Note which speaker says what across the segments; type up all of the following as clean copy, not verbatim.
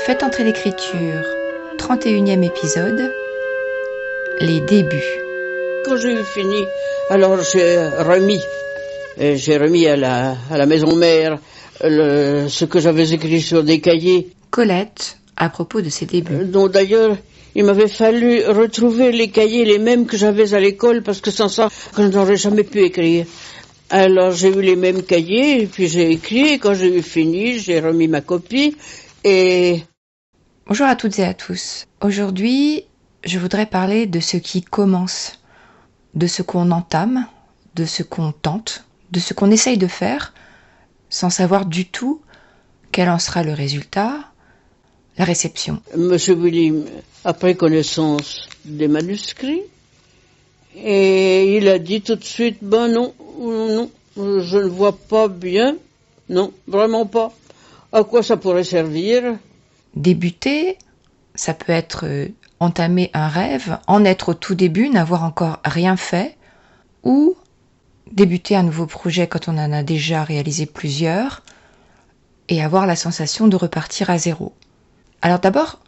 Speaker 1: Faites entrer l'écriture, 31e épisode, les débuts.
Speaker 2: Quand j'ai eu fini, alors j'ai remis à la maison mère ce que j'avais écrit sur des cahiers.
Speaker 1: Colette, à propos de ses débuts.
Speaker 2: Dont d'ailleurs, il m'avait fallu retrouver les cahiers, les mêmes que j'avais à l'école, parce que sans ça, je n'aurais jamais pu écrire. Alors j'ai eu les mêmes cahiers, et puis j'ai écrit, et quand j'ai eu fini, j'ai remis ma copie, et...
Speaker 1: Bonjour à toutes et à tous. Aujourd'hui, je voudrais parler de ce qui commence, de ce qu'on entame, de ce qu'on tente, de ce qu'on essaye de faire, sans savoir du tout quel en sera le résultat, la réception.
Speaker 2: Monsieur Willy a pris connaissance des manuscrits, et il a dit tout de suite, non, je ne vois pas bien, non, vraiment pas. À quoi ça pourrait servir ?
Speaker 1: Débuter, ça peut être entamer un rêve, en être au tout début, n'avoir encore rien fait, ou débuter un nouveau projet quand on en a déjà réalisé plusieurs, et avoir la sensation de repartir à zéro. Alors d'abord,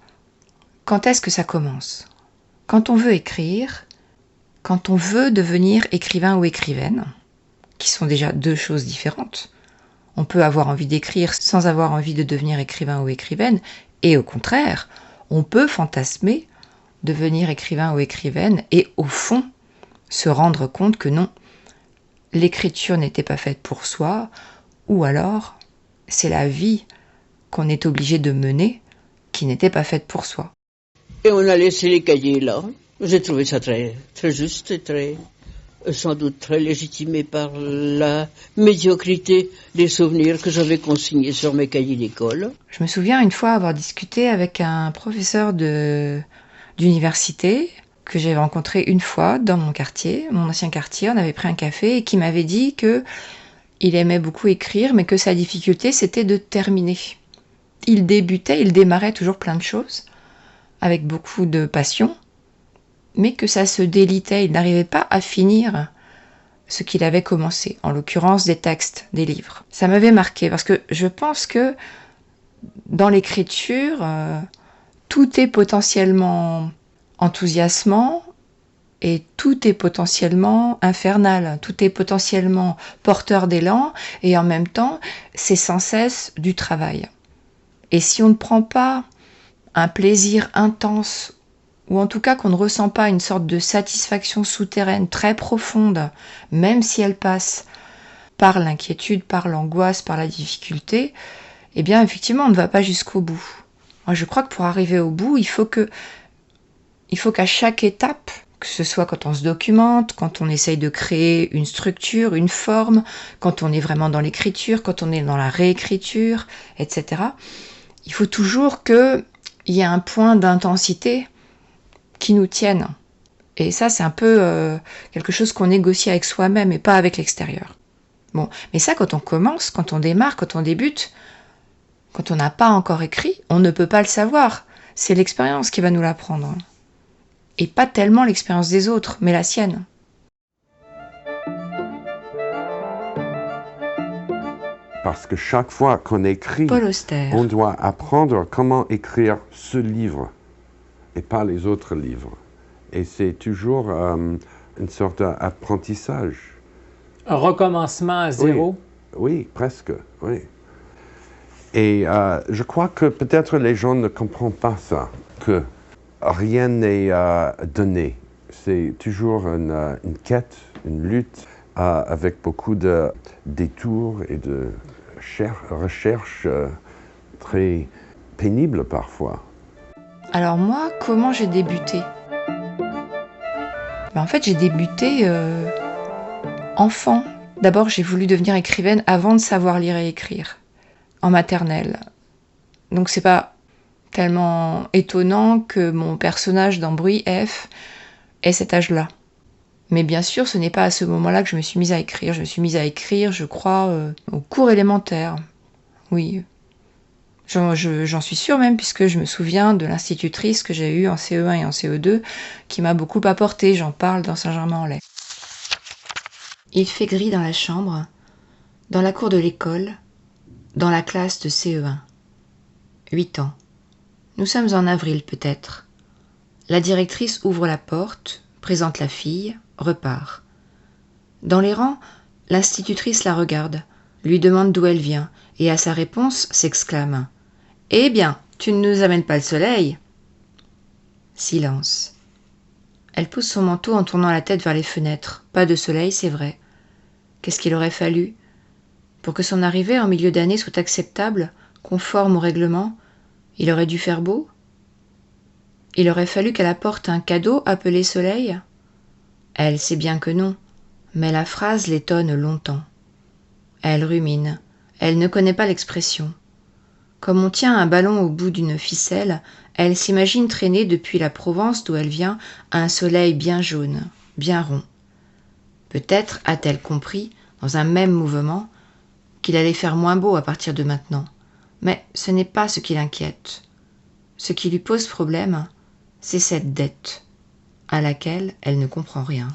Speaker 1: quand est-ce que ça commence ? Quand on veut écrire, quand on veut devenir écrivain ou écrivaine, qui sont déjà deux choses différentes. On peut avoir envie d'écrire sans avoir envie de devenir écrivain ou écrivaine, et au contraire, on peut fantasmer devenir écrivain ou écrivaine et au fond se rendre compte que non, l'écriture n'était pas faite pour soi, ou alors c'est la vie qu'on est obligé de mener qui n'était pas faite pour soi.
Speaker 2: Et on a laissé les cahiers là. J'ai trouvé ça très, très juste et sans doute très légitimé par la médiocrité des souvenirs que j'avais consignés sur mes cahiers d'école.
Speaker 1: Je me souviens une fois avoir discuté avec un professeur d'université que j'ai rencontré une fois dans mon quartier, mon ancien quartier. On avait pris un café et qui m'avait dit que il aimait beaucoup écrire, mais que sa difficulté c'était de terminer. Il démarrait toujours plein de choses, avec beaucoup de passion, mais que ça se délitait, il n'arrivait pas à finir ce qu'il avait commencé, en l'occurrence des textes, des livres. Ça m'avait marqué, parce que je pense que dans l'écriture, tout est potentiellement enthousiasmant et tout est potentiellement infernal, tout est potentiellement porteur d'élan et en même temps, c'est sans cesse du travail. Et si on ne prend pas un plaisir intense ou en tout cas qu'on ne ressent pas une sorte de satisfaction souterraine très profonde, même si elle passe par l'inquiétude, par l'angoisse, par la difficulté, eh bien effectivement on ne va pas jusqu'au bout. Moi je crois que pour arriver au bout, il faut qu'à chaque étape, que ce soit quand on se documente, quand on essaye de créer une structure, une forme, quand on est vraiment dans l'écriture, quand on est dans la réécriture, etc., il faut toujours qu'il y ait un point d'intensité qui nous tiennent. Et ça, c'est un peu quelque chose qu'on négocie avec soi-même et pas avec l'extérieur. Bon, mais ça, quand on commence, quand on démarre, quand on débute, quand on n'a pas encore écrit, on ne peut pas le savoir. C'est l'expérience qui va nous l'apprendre. Et pas tellement l'expérience des autres, mais la sienne.
Speaker 3: Parce que chaque fois qu'on écrit,
Speaker 1: Paul Auster.
Speaker 3: On doit apprendre comment écrire ce livre et pas les autres livres. Et c'est toujours une sorte d'apprentissage.
Speaker 4: Un recommencement à zéro?
Speaker 3: Oui, presque, oui. Et je crois que peut-être les gens ne comprennent pas ça, que rien n'est donné. C'est toujours une quête, une lutte, avec beaucoup de détours et de recherches très pénibles parfois.
Speaker 1: Alors moi, comment j'ai débuté ? En fait, j'ai débuté enfant. D'abord, j'ai voulu devenir écrivaine avant de savoir lire et écrire, en maternelle. Donc c'est pas tellement étonnant que mon personnage dans Bruit F ait cet âge-là. Mais bien sûr, ce n'est pas à ce moment-là que je me suis mise à écrire. Je me suis mise à écrire, je crois, au cours élémentaire. Oui. J'en suis sûre même, puisque je me souviens de l'institutrice que j'ai eue en CE1 et en CE2, qui m'a beaucoup apporté. J'en parle dans Saint-Germain-en-Laye. Il fait gris dans la chambre, dans la cour de l'école, dans la classe de CE1. 8 ans. Nous sommes en avril peut-être. La directrice ouvre la porte, présente la fille, repart. Dans les rangs, l'institutrice la regarde, lui demande d'où elle vient, et à sa réponse s'exclame « Eh bien, tu ne nous amènes pas le soleil ?» Silence. Elle pose son manteau en tournant la tête vers les fenêtres. Pas de soleil, c'est vrai. Qu'est-ce qu'il aurait fallu? Pour que son arrivée en milieu d'année soit acceptable, conforme au règlement, il aurait dû faire beau? Il aurait fallu qu'elle apporte un cadeau appelé soleil? Elle sait bien que non, mais la phrase l'étonne longtemps. Elle rumine, elle ne connaît pas l'expression. Comme on tient un ballon au bout d'une ficelle, elle s'imagine traîner depuis la Provence d'où elle vient un soleil bien jaune, bien rond. Peut-être a-t-elle compris, dans un même mouvement, qu'il allait faire moins beau à partir de maintenant. Mais ce n'est pas ce qui l'inquiète. Ce qui lui pose problème, c'est cette dette, à laquelle elle ne comprend rien.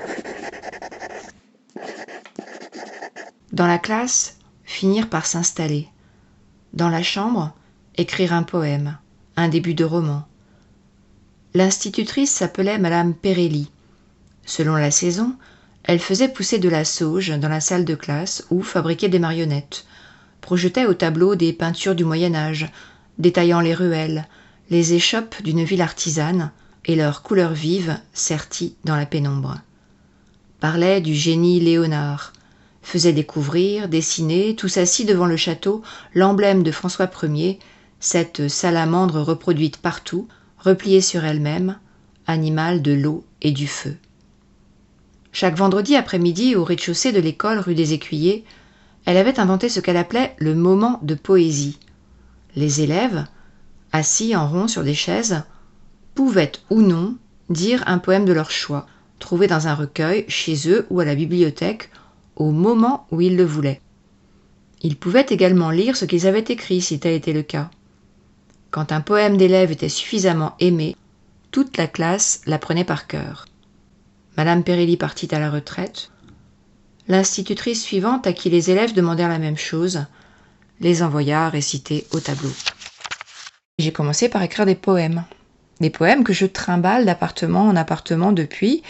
Speaker 1: Dans la classe, finir par s'installer. Dans la chambre, écrire un poème, un début de roman. L'institutrice s'appelait Madame Perelli. Selon la saison, elle faisait pousser de la sauge dans la salle de classe ou fabriquait des marionnettes, projetait au tableau des peintures du Moyen-Âge, détaillant les ruelles, les échoppes d'une ville artisane et leurs couleurs vives serties dans la pénombre. Parlait du génie Léonard, faisait découvrir, dessiner, tous assis devant le château, l'emblème de François Ier, cette salamandre reproduite partout, repliée sur elle-même, animal de l'eau et du feu. Chaque vendredi après-midi, au rez-de-chaussée de l'école rue des Écuyers, elle avait inventé ce qu'elle appelait le moment de poésie. Les élèves, assis en rond sur des chaises, pouvaient ou non dire un poème de leur choix, trouvé dans un recueil, chez eux ou à la bibliothèque, au moment où ils le voulaient. Ils pouvaient également lire ce qu'ils avaient écrit si tel était le cas. Quand un poème d'élève était suffisamment aimé, toute la classe l'apprenait par cœur. Madame Perelli partit à la retraite. L'institutrice suivante, à qui les élèves demandèrent la même chose, les envoya réciter au tableau. J'ai commencé par écrire des poèmes que je trimballe d'appartement en appartement depuis,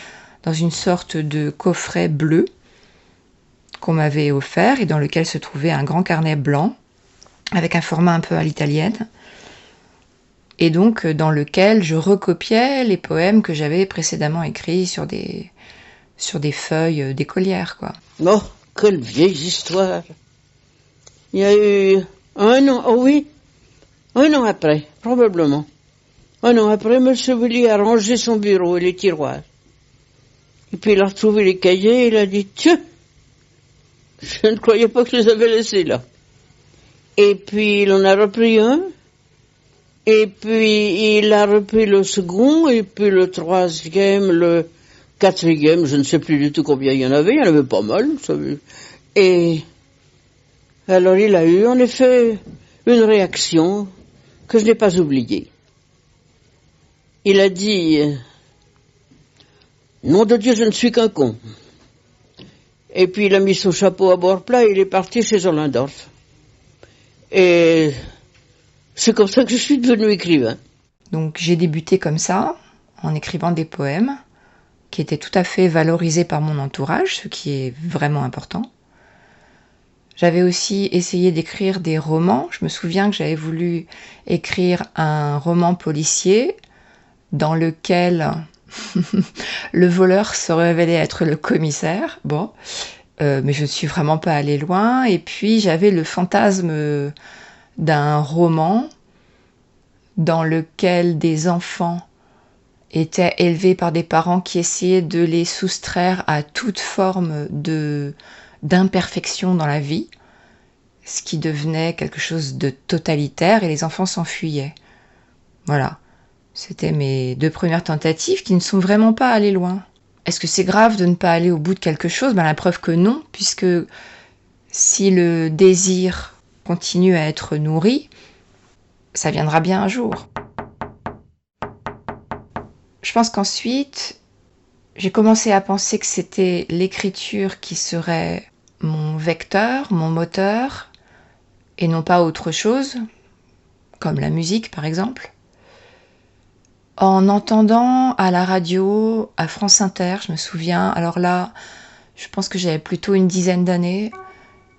Speaker 1: dans une sorte de coffret bleu qu'on m'avait offert et dans lequel se trouvait un grand carnet blanc avec un format un peu à l'italienne, et donc dans lequel je recopiais les poèmes que j'avais précédemment écrits sur des feuilles d'écolière, quoi.
Speaker 2: Oh, quelle vieille histoire. Il y a eu un an, oh oui, un an après, probablement. Un an après, M. Willy a rangé son bureau et les tiroirs. Et puis il a retrouvé les cahiers et il a dit « Tiens, je ne croyais pas que je les avais laissés là. » Et puis il en a repris un, et puis il a repris le second, et puis le troisième, le quatrième, je ne sais plus du tout combien il y en avait pas mal, vous savez. Et alors il a eu en effet une réaction que je n'ai pas oubliée. Il a dit « Nom de Dieu, je ne suis qu'un con ». Et puis il a mis son chapeau à bord plat et il est parti chez Ollendorf. Et c'est comme ça que je suis devenu écrivain.
Speaker 1: Donc j'ai débuté comme ça, en écrivant des poèmes, qui étaient tout à fait valorisés par mon entourage, ce qui est vraiment important. J'avais aussi essayé d'écrire des romans. Je me souviens que j'avais voulu écrire un roman policier dans lequel le voleur se révélait être le commissaire. Bon, mais je ne suis vraiment pas allée loin. Et puis j'avais le fantasme d'un roman dans lequel des enfants étaient élevés par des parents qui essayaient de les soustraire à toute forme d'imperfection dans la vie, ce qui devenait quelque chose de totalitaire et les enfants s'enfuyaient. Voilà, c'était mes 2 premières tentatives qui ne sont vraiment pas allées loin. Est-ce que c'est grave de ne pas aller au bout de quelque chose? La preuve que non, puisque si le désir continue à être nourri, ça viendra bien un jour. Je pense qu'ensuite, j'ai commencé à penser que c'était l'écriture qui serait mon vecteur, mon moteur, et non pas autre chose, comme la musique par exemple. En entendant à la radio, à France Inter, je me souviens, alors là, je pense que j'avais plutôt une dizaine d'années,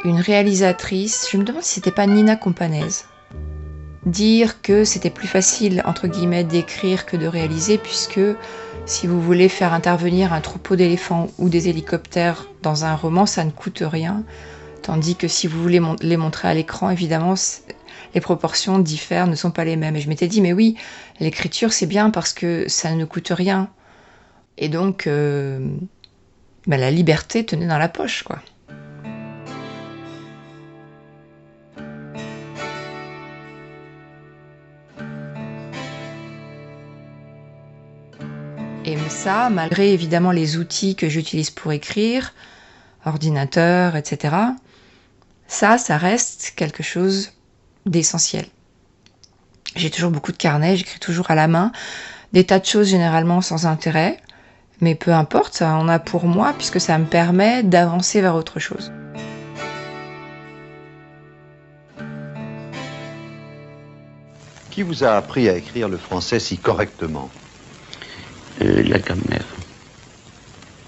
Speaker 1: une réalisatrice, je me demande si c'était pas Nina Companese, dire que c'était plus facile, entre guillemets, d'écrire que de réaliser, puisque si vous voulez faire intervenir un troupeau d'éléphants ou des hélicoptères dans un roman, ça ne coûte rien, tandis que si vous voulez les montrer à l'écran, évidemment, les proportions diffèrent, ne sont pas les mêmes. Et je m'étais dit, mais oui, l'écriture, c'est bien parce que ça ne coûte rien. Et donc, la liberté tenait dans la poche, quoi. Et ça, malgré évidemment les outils que j'utilise pour écrire, ordinateur, etc., ça reste quelque chose d'essentiel. J'ai toujours beaucoup de carnets, j'écris toujours à la main, des tas de choses généralement sans intérêt, mais peu importe, ça en a pour moi puisque ça me permet d'avancer vers autre chose.
Speaker 5: Qui vous a appris à écrire le français si correctement?
Speaker 6: La grammaire.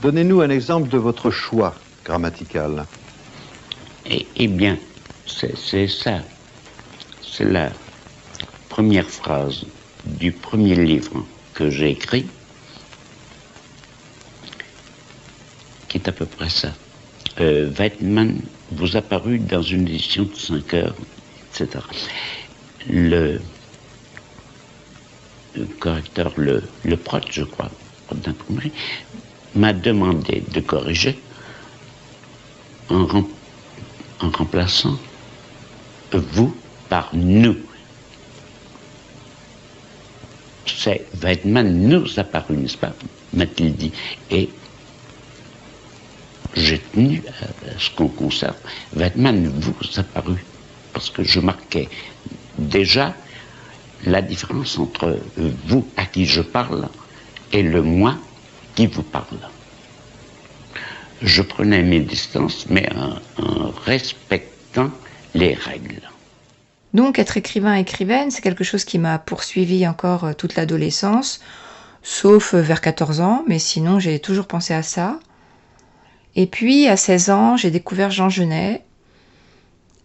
Speaker 5: Donnez-nous un exemple de votre choix grammatical.
Speaker 6: Eh bien, c'est ça. C'est la première phrase du premier livre que j'ai écrit, qui est à peu près ça. Weidmann vous a paru dans une édition de 5 heures, etc. Le correcteur, le prod, je crois, prod d'imprimerie, m'a demandé de corriger en remplaçant vous par nous. C'est Weidmann nous a paru, n'est-ce pas, m'a-t-il dit. Et j'ai tenu à ce qu'on conserve. Weidmann vous a paru, parce que je marquais déjà la différence entre vous à qui je parle et le moi qui vous parle. Je prenais mes distances, mais en respectant les règles.
Speaker 1: Donc être écrivaine, c'est quelque chose qui m'a poursuivi encore toute l'adolescence, sauf vers 14 ans, mais sinon j'ai toujours pensé à ça. Et puis à 16 ans, j'ai découvert Jean Genet,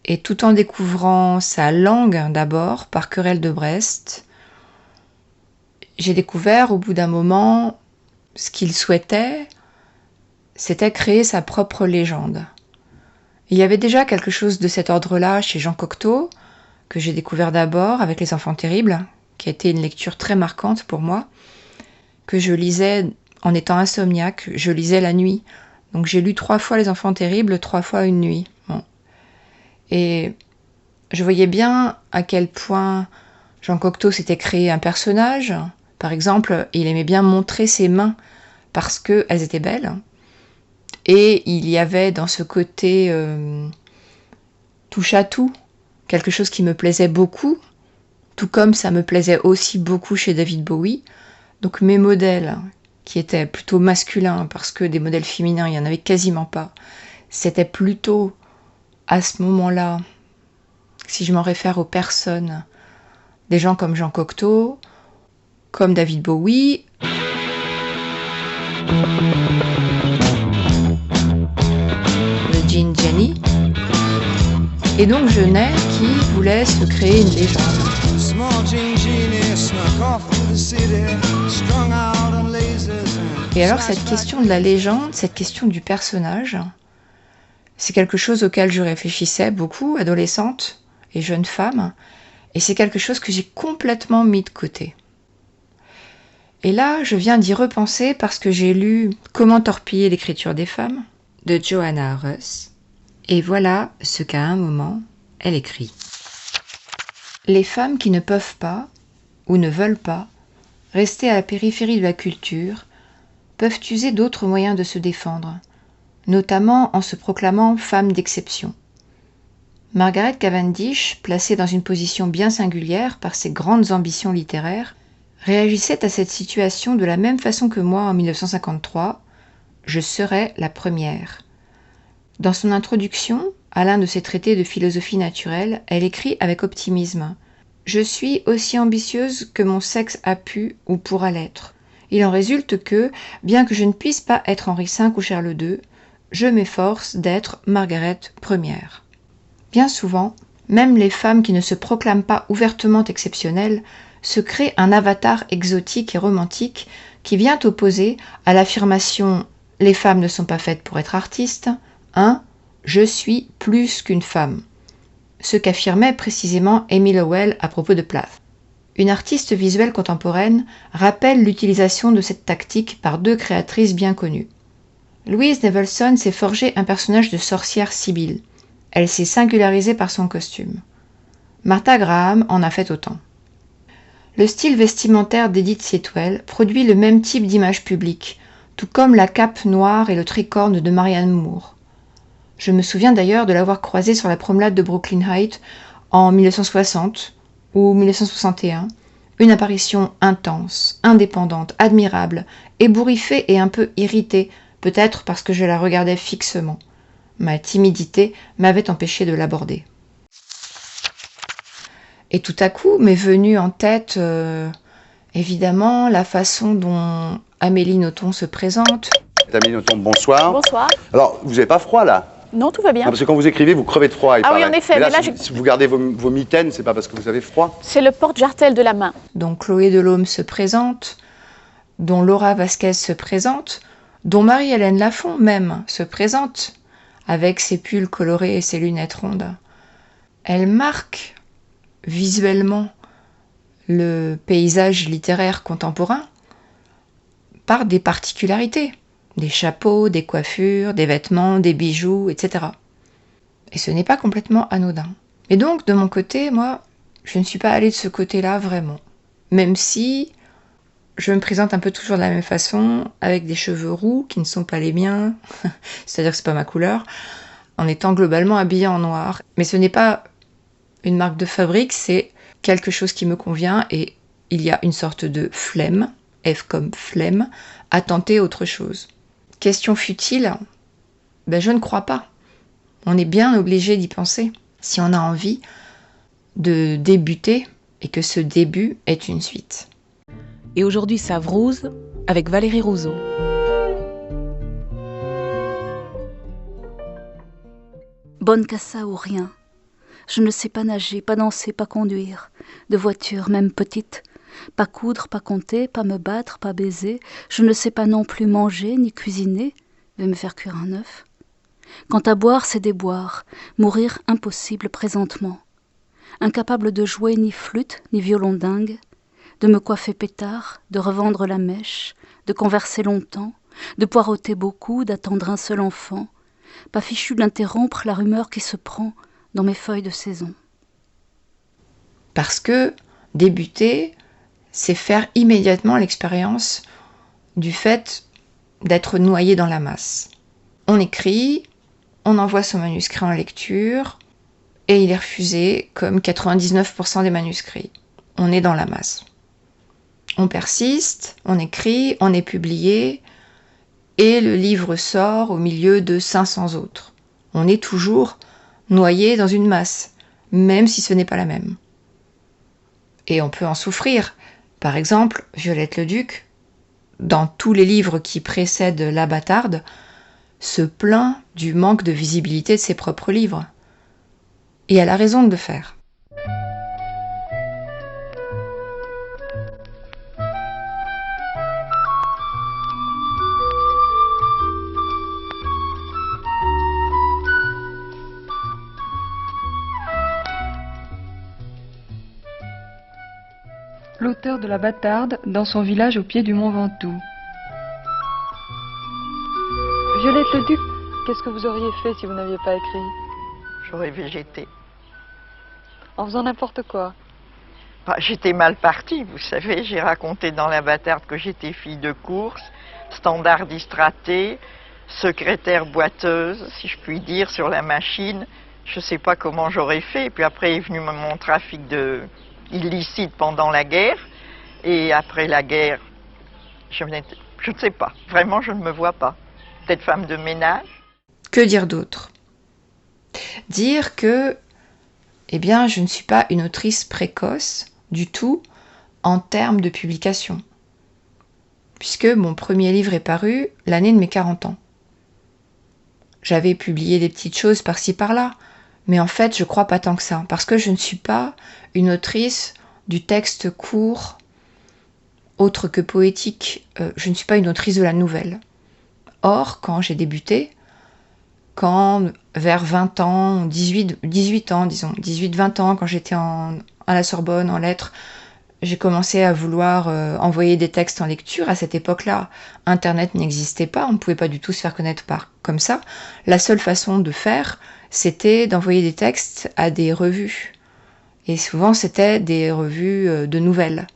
Speaker 1: et tout en découvrant sa langue d'abord, par Querelle de Brest, j'ai découvert au bout d'un moment ce qu'il souhaitait, c'était créer sa propre légende. Il y avait déjà quelque chose de cet ordre-là chez Jean Cocteau, que j'ai découvert d'abord avec Les Enfants Terribles, qui a été une lecture très marquante pour moi, que je lisais en étant insomniaque, je lisais la nuit. Donc j'ai lu 3 fois Les Enfants Terribles, 3 fois une nuit. Bon. Et je voyais bien à quel point Jean Cocteau s'était créé un personnage. Par exemple, il aimait bien montrer ses mains parce qu'elles étaient belles. Et il y avait dans ce côté touche à tout, quelque chose qui me plaisait beaucoup, tout comme ça me plaisait aussi beaucoup chez David Bowie. Donc mes modèles, qui étaient plutôt masculins, parce que des modèles féminins, il n'y en avait quasiment pas, c'était plutôt à ce moment-là, si je m'en réfère aux personnes, des gens comme Jean Cocteau, comme David Bowie, le Jean Jenny, et donc Genet qui voulait se créer une légende. Et alors cette question de la légende, cette question du personnage, c'est quelque chose auquel je réfléchissais beaucoup, adolescente et jeune femme, et c'est quelque chose que j'ai complètement mis de côté. Et là, je viens d'y repenser parce que j'ai lu Comment torpiller l'écriture des femmes de Johanna Russ, et voilà ce qu'à un moment, elle écrit. Les femmes qui ne peuvent pas, ou ne veulent pas, rester à la périphérie de la culture, peuvent user d'autres moyens de se défendre, notamment en se proclamant femme d'exception. Margaret Cavendish, placée dans une position bien singulière par ses grandes ambitions littéraires, réagissait à cette situation de la même façon que moi en 1953, « Je serai la première ». Dans son introduction à l'un de ses traités de philosophie naturelle, elle écrit avec optimisme Je suis aussi ambitieuse que mon sexe a pu ou pourra l'être. Il en résulte que, bien que je ne puisse pas être Henri V ou Charles II, je m'efforce d'être Margaret Ier. Bien souvent, même les femmes qui ne se proclament pas ouvertement exceptionnelles se créent un avatar exotique et romantique qui vient opposer à l'affirmation « les femmes ne sont pas faites pour être artistes » un « je suis plus qu'une femme », ce qu'affirmait précisément Amy Lowell à propos de Plath. Une artiste visuelle contemporaine rappelle l'utilisation de cette tactique par deux créatrices bien connues. Louise Nevelson s'est forgé un personnage de sorcière sibylle. Elle s'est singularisée par son costume. Martha Graham en a fait autant. Le style vestimentaire d'Edith Sitwell produit le même type d'image publique, tout comme la cape noire et le tricorne de Marianne Moore. Je me souviens d'ailleurs de l'avoir croisée sur la promenade de Brooklyn Heights en 1960 ou 1961, une apparition intense, indépendante, admirable, ébouriffée et un peu irritée, peut-être parce que je la regardais fixement. Ma timidité m'avait empêché de l'aborder. Et tout à coup m'est venue en tête, évidemment, la façon dont Amélie Nothomb se présente.
Speaker 7: Amélie Nothomb, bonsoir.
Speaker 8: Bonsoir.
Speaker 7: Alors, vous n'avez pas froid là?
Speaker 8: Non, tout va bien.
Speaker 7: Non, parce que quand vous écrivez, vous crevez de froid.
Speaker 8: Ah oui, en effet.
Speaker 7: Mais là, si vous gardez vos mitaines, c'est pas parce que vous avez froid?
Speaker 8: C'est le porte-jartel de la main.
Speaker 1: Dont Chloé Delhomme se présente, dont Laura Vasquez se présente, dont Marie-Hélène Lafont même se présente, avec ses pulls colorés et ses lunettes rondes. Elle marque visuellement le paysage littéraire contemporain par des particularités, des chapeaux, des coiffures, des vêtements, des bijoux, etc. Et ce n'est pas complètement anodin. Et donc, de mon côté, moi, je ne suis pas allée de ce côté-là vraiment. Même si je me présente un peu toujours de la même façon, avec des cheveux roux qui ne sont pas les miens, c'est-à-dire que c'est pas ma couleur, en étant globalement habillée en noir. Mais ce n'est pas une marque de fabrique, c'est quelque chose qui me convient et il y a une sorte de flemme, F comme flemme, à tenter autre chose. Question futile? Je ne crois pas. On est bien obligé d'y penser si on a envie de débuter et que ce début est une suite.
Speaker 9: Et aujourd'hui, Savrouze avec Valérie Rousseau.
Speaker 10: Bonne qu'à ça ou rien. Je ne sais pas nager, pas danser, pas conduire. De voiture, même petite. Pas coudre, pas compter, pas me battre, pas baiser. Je ne sais pas non plus manger, ni cuisiner. Vais me faire cuire un œuf. Quant à boire, c'est déboire. Mourir impossible présentement. Incapable de jouer ni flûte, ni violon dingue. De me coiffer pétard, de revendre la mèche, de converser longtemps, de poireauter beaucoup, d'attendre un seul enfant. Pas fichu d'interrompre la rumeur qui se prend dans mes feuilles de saison.
Speaker 1: Parce que débuter, c'est faire immédiatement l'expérience du fait d'être noyé dans la masse. On écrit, on envoie son manuscrit en lecture, et il est refusé comme 99% des manuscrits. On est dans la masse. On persiste, on écrit, on est publié, et le livre sort au milieu de 500 autres. On est toujours noyé dans une masse, même si ce n'est pas la même. Et on peut en souffrir. Par exemple, Violette Leduc, dans tous les livres qui précèdent La Bâtarde, se plaint du manque de visibilité de ses propres livres. Et elle a raison de le faire.
Speaker 11: L'auteur de La Bâtarde dans son village au pied du Mont Ventoux. Violette Leduc, qu'est-ce que vous auriez fait si vous n'aviez pas écrit?
Speaker 12: J'aurais végété.
Speaker 11: En faisant n'importe quoi?
Speaker 12: J'étais mal partie, vous savez. J'ai raconté dans La Bâtarde que j'étais fille de course, standardiste ratée, secrétaire boiteuse, si je puis dire, sur la machine. Je ne sais pas comment j'aurais fait. Et puis après est venu mon trafic illicite pendant la guerre. Et après la guerre, je ne sais pas. Vraiment, je ne me vois pas. Peut-être femme de ménage.
Speaker 1: Que dire d'autre? Dire que eh bien, je ne suis pas une autrice précoce du tout en termes de publication. Puisque mon premier livre est paru l'année de mes 40 ans. J'avais publié des petites choses par-ci par-là, mais en fait, je crois pas tant que ça, parce que je ne suis pas une autrice du texte court, autre que poétique. Je ne suis pas une autrice de la nouvelle. Or, quand j'ai débuté, quand vers 20 ans, 18 ans, disons, 18-20 ans, quand j'étais à la Sorbonne, en lettres, j'ai commencé à vouloir envoyer des textes en lecture. À cette époque-là, Internet n'existait pas, on ne pouvait pas du tout se faire connaître comme ça. La seule façon de faire, c'était d'envoyer des textes à des revues. Et souvent, c'était des revues de nouvelles.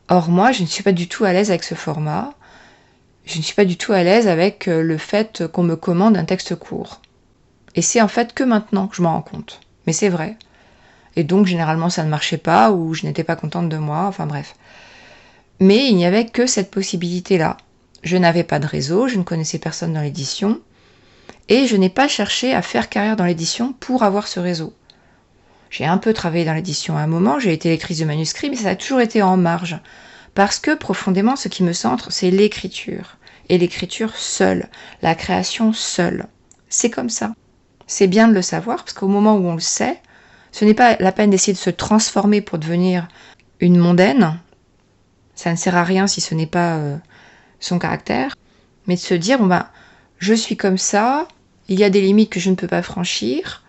Speaker 1: Or, moi, je ne suis pas du tout à l'aise avec ce format. Je ne suis pas du tout à l'aise avec le fait qu'on me commande un texte court. Et c'est en fait que maintenant que je m'en rends compte. Mais c'est vrai. Et donc, généralement, ça ne marchait pas, ou je n'étais pas contente de moi, enfin bref. Mais il n'y avait que cette possibilité-là. Je n'avais pas de réseau, je ne connaissais personne dans l'édition, et je n'ai pas cherché à faire carrière dans l'édition pour avoir ce réseau. J'ai un peu travaillé dans l'édition à un moment, j'ai été lectrice de manuscrits, mais ça a toujours été en marge. Parce que, profondément, ce qui me centre, c'est l'écriture. Et l'écriture seule, la création seule. C'est comme ça. C'est bien de le savoir, parce qu'au moment où on le sait, ce n'est pas la peine d'essayer de se transformer pour devenir une mondaine. Ça ne sert à rien si ce n'est pas son caractère. Mais de se dire, je suis comme ça, il y a des limites que je ne peux pas franchir,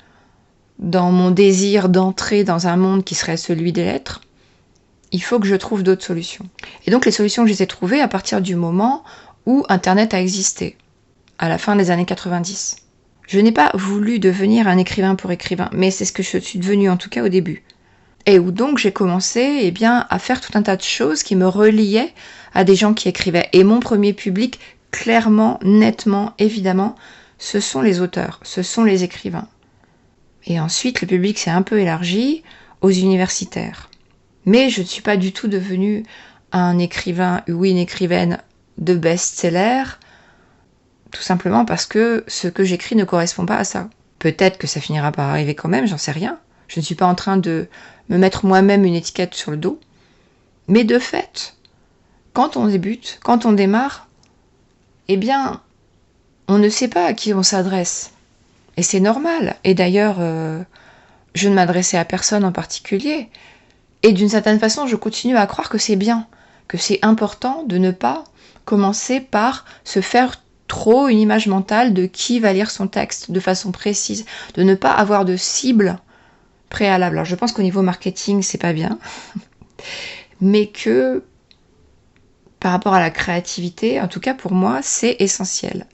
Speaker 1: dans mon désir d'entrer dans un monde qui serait celui des lettres, il faut que je trouve d'autres solutions. Et donc les solutions que je les ai trouvées à partir du moment où Internet a existé, à la fin des années 90. Je n'ai pas voulu devenir un écrivain pour écrivain, mais c'est ce que je suis devenue en tout cas au début. Et où donc j'ai commencé à faire tout un tas de choses qui me reliaient à des gens qui écrivaient. Et mon premier public, clairement, nettement, évidemment, ce sont les auteurs, ce sont les écrivains. Et ensuite, le public s'est un peu élargi aux universitaires. Mais je ne suis pas du tout devenue un écrivain ou une écrivaine de best-seller, tout simplement parce que ce que j'écris ne correspond pas à ça. Peut-être que ça finira par arriver quand même, j'en sais rien. Je ne suis pas en train de me mettre moi-même une étiquette sur le dos. Mais de fait, quand on débute, quand on démarre, on ne sait pas à qui on s'adresse. Et c'est normal. Et d'ailleurs, je ne m'adressais à personne en particulier. Et d'une certaine façon, je continue à croire que c'est bien, que c'est important de ne pas commencer par se faire trop une image mentale de qui va lire son texte de façon précise, de ne pas avoir de cible préalable. Alors je pense qu'au niveau marketing, c'est pas bien, mais que par rapport à la créativité, en tout cas pour moi, c'est essentiel.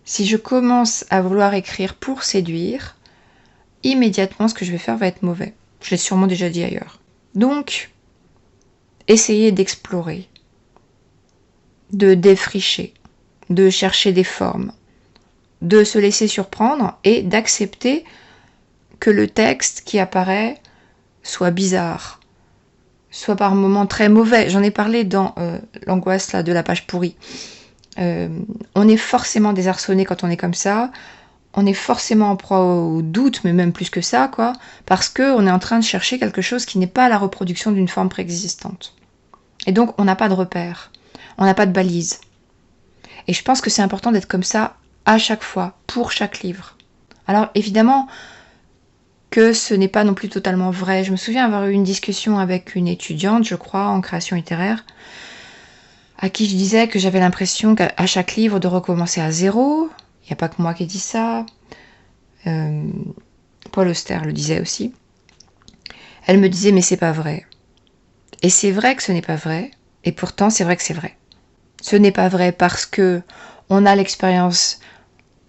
Speaker 1: Si je commence à vouloir écrire pour séduire, immédiatement ce que je vais faire va être mauvais. Je l'ai sûrement déjà dit ailleurs. Donc, essayez d'explorer, de défricher, de chercher des formes, de se laisser surprendre et d'accepter que le texte qui apparaît soit bizarre, soit par moments très mauvais. J'en ai parlé dans l'angoisse là, de la page pourrie. On est forcément désarçonné quand on est comme ça, on est forcément en proie au doute, mais même plus que ça, quoi, parce qu'on est en train de chercher quelque chose qui n'est pas la reproduction d'une forme préexistante. Et donc on n'a pas de repère, on n'a pas de balise. Et je pense que c'est important d'être comme ça à chaque fois, pour chaque livre. Alors évidemment que ce n'est pas non plus totalement vrai. Je me souviens avoir eu une discussion avec une étudiante, je crois, en création littéraire, à qui je disais que j'avais l'impression qu'à chaque livre de recommencer à zéro. Il n'y a pas que moi qui ai dit ça. Paul Auster le disait aussi. Elle me disait, mais c'est pas vrai. Et c'est vrai que ce n'est pas vrai, et pourtant c'est vrai que c'est vrai. Ce n'est pas vrai parce que on a l'expérience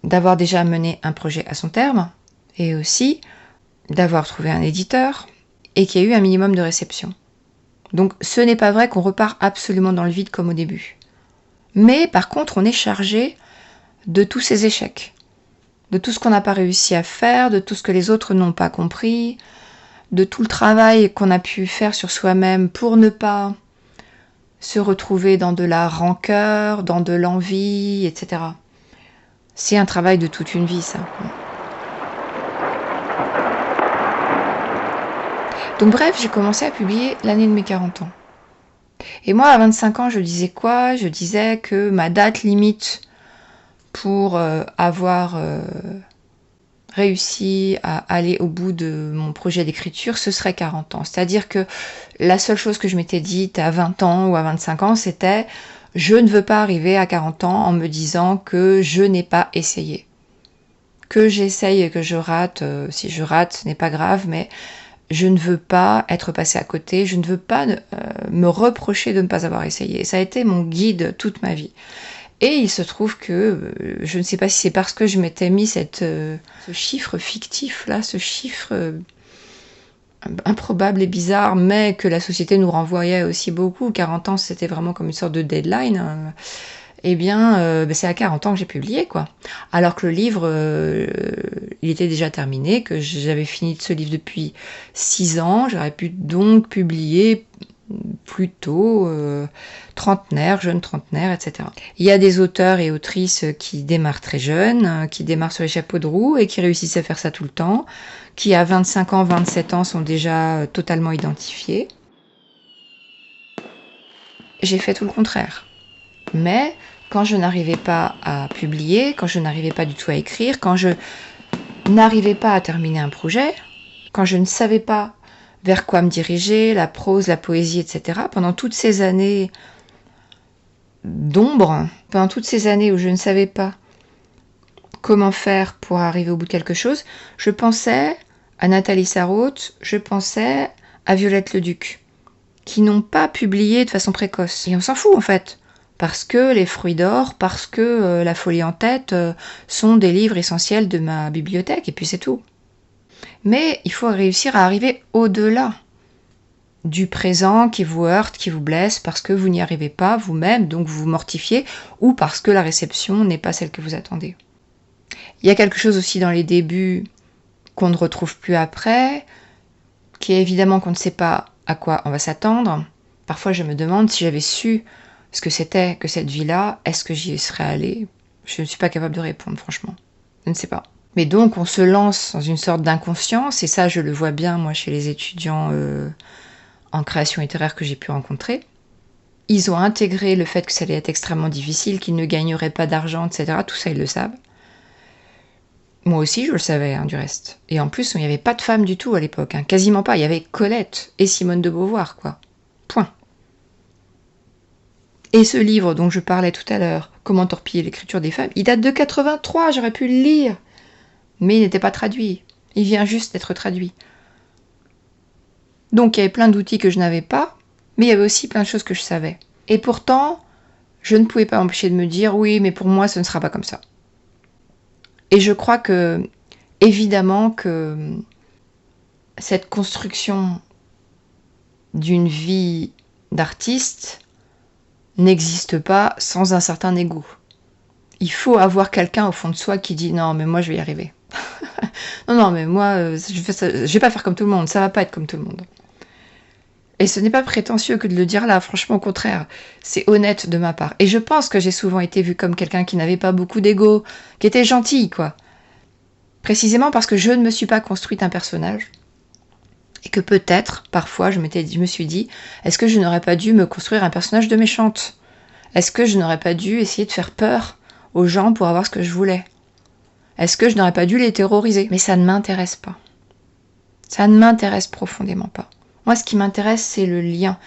Speaker 1: d'avoir déjà mené un projet à son terme, et aussi d'avoir trouvé un éditeur, et qu'il y a eu un minimum de réception. Donc ce n'est pas vrai qu'on repart absolument dans le vide comme au début. Mais par contre, on est chargé de tous ces échecs, de tout ce qu'on n'a pas réussi à faire, de tout ce que les autres n'ont pas compris, de tout le travail qu'on a pu faire sur soi-même pour ne pas se retrouver dans de la rancœur, dans de l'envie, etc. C'est un travail de toute une vie, ça. Donc bref, j'ai commencé à publier l'année de mes 40 ans. Et moi, à 25 ans, je disais quoi? Je disais que ma date limite pour avoir réussi à aller au bout de mon projet d'écriture, ce serait 40 ans. C'est-à-dire que la seule chose que je m'étais dite à 20 ans ou à 25 ans, c'était « je ne veux pas arriver à 40 ans en me disant que je n'ai pas essayé ». Que j'essaye et que je rate, si je rate, ce n'est pas grave, mais je ne veux pas être passée à côté, je ne veux pas me reprocher de ne pas avoir essayé. Ça a été mon guide toute ma vie. Et il se trouve que, je ne sais pas si c'est parce que je m'étais mis ce chiffre fictif là, ce chiffre improbable et bizarre, mais que la société nous renvoyait aussi beaucoup. 40 ans, c'était vraiment comme une sorte de deadline. Eh bien, c'est à 40 ans que j'ai publié, quoi. Alors que le livre, il était déjà terminé, que j'avais fini ce livre depuis 6 ans. J'aurais pu donc publier plus tôt, trentenaire, jeune trentenaire, etc. Il y a des auteurs et autrices qui démarrent très jeunes, qui démarrent sur les chapeaux de roue et qui réussissent à faire ça tout le temps, qui à 25 ans, 27 ans sont déjà totalement identifiés. J'ai fait tout le contraire. Mais quand je n'arrivais pas à publier, quand je n'arrivais pas du tout à écrire, quand je n'arrivais pas à terminer un projet, quand je ne savais pas vers quoi me diriger, la prose, la poésie, etc., pendant toutes ces années d'ombre, pendant toutes ces années où je ne savais pas comment faire pour arriver au bout de quelque chose, je pensais à Nathalie Sarraute, je pensais à Violette Leduc, qui n'ont pas publié de façon précoce. Et on s'en fout en fait. Parce que Les Fruits d'Or, parce que La Folie en tête sont des livres essentiels de ma bibliothèque, et puis c'est tout. Mais il faut réussir à arriver au-delà du présent qui vous heurte, qui vous blesse, parce que vous n'y arrivez pas vous-même, donc vous vous mortifiez, ou parce que la réception n'est pas celle que vous attendez. Il y a quelque chose aussi dans les débuts qu'on ne retrouve plus après, qui est évidemment qu'on ne sait pas à quoi on va s'attendre. Parfois je me demande si j'avais su ce que c'était que cette vie-là, est-ce que j'y serais allée? Je ne suis pas capable de répondre, franchement. Je ne sais pas. Mais donc, on se lance dans une sorte d'inconscience, et ça, je le vois bien, moi, chez les étudiants en création littéraire que j'ai pu rencontrer. Ils ont intégré le fait que ça allait être extrêmement difficile, qu'ils ne gagneraient pas d'argent, etc. Tout ça, ils le savent. Moi aussi, je le savais, du reste. Et en plus, il n'y avait pas de femmes du tout à l'époque, quasiment pas. Il y avait Colette et Simone de Beauvoir, quoi. Point. Et ce livre dont je parlais tout à l'heure, Comment torpiller l'écriture des femmes, il date de 83, j'aurais pu le lire. Mais il n'était pas traduit. Il vient juste d'être traduit. Donc il y avait plein d'outils que je n'avais pas, mais il y avait aussi plein de choses que je savais. Et pourtant, je ne pouvais pas m'empêcher de me dire, oui, mais pour moi, ce ne sera pas comme ça. Et je crois que, évidemment, que cette construction d'une vie d'artiste n'existe pas sans un certain ego. Il faut avoir quelqu'un au fond de soi qui dit « Non, mais moi, je vais y arriver. » Non, mais moi, je vais pas faire comme tout le monde. Ça va pas être comme tout le monde. Et ce n'est pas prétentieux que de le dire là. Franchement, au contraire. C'est honnête de ma part. Et je pense que j'ai souvent été vue comme quelqu'un qui n'avait pas beaucoup d'ego, qui était gentil, quoi. Précisément parce que je ne me suis pas construite un personnage. Et que peut-être, parfois, je me suis dit, est-ce que je n'aurais pas dû me construire un personnage de méchante? Est-ce que je n'aurais pas dû essayer de faire peur aux gens pour avoir ce que je voulais? Est-ce que je n'aurais pas dû les terroriser? Mais ça ne m'intéresse pas. Ça ne m'intéresse profondément pas. Moi, ce qui m'intéresse, c'est le lien.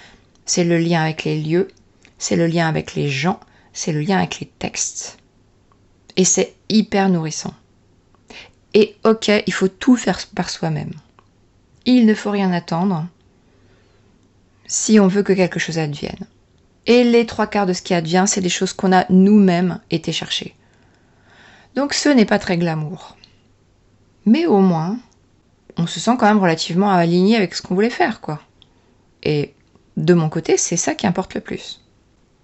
Speaker 1: C'est le lien avec les lieux, c'est le lien avec les gens, c'est le lien avec les textes. Et c'est hyper nourrissant. Et ok, il faut tout faire par soi-même. Il ne faut rien attendre si on veut que quelque chose advienne. Et les 3/4 de ce qui advient, c'est des choses qu'on a nous-mêmes été chercher. Donc ce n'est pas très glamour. Mais au moins, on se sent quand même relativement aligné avec ce qu'on voulait faire, quoi. Et de mon côté, c'est ça qui importe le plus.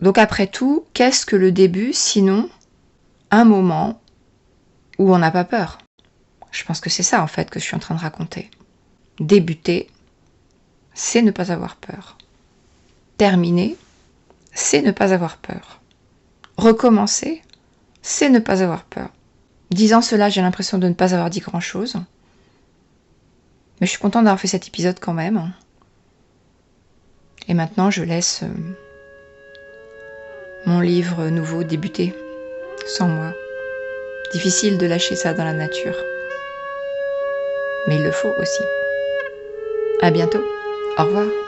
Speaker 1: Donc après tout, qu'est-ce que le début, sinon un moment où on n'a pas peur? Je pense que c'est ça, en fait, que je suis en train de raconter. Débuter, c'est ne pas avoir peur. Terminer, c'est ne pas avoir peur. Recommencer, c'est ne pas avoir peur. Disant cela, j'ai l'impression de ne pas avoir dit grand-chose. Mais je suis contente d'avoir fait cet épisode quand même. Et maintenant, je laisse mon livre nouveau débuter, sans moi. Difficile de lâcher ça dans la nature. Mais il le faut aussi. À bientôt. Au revoir.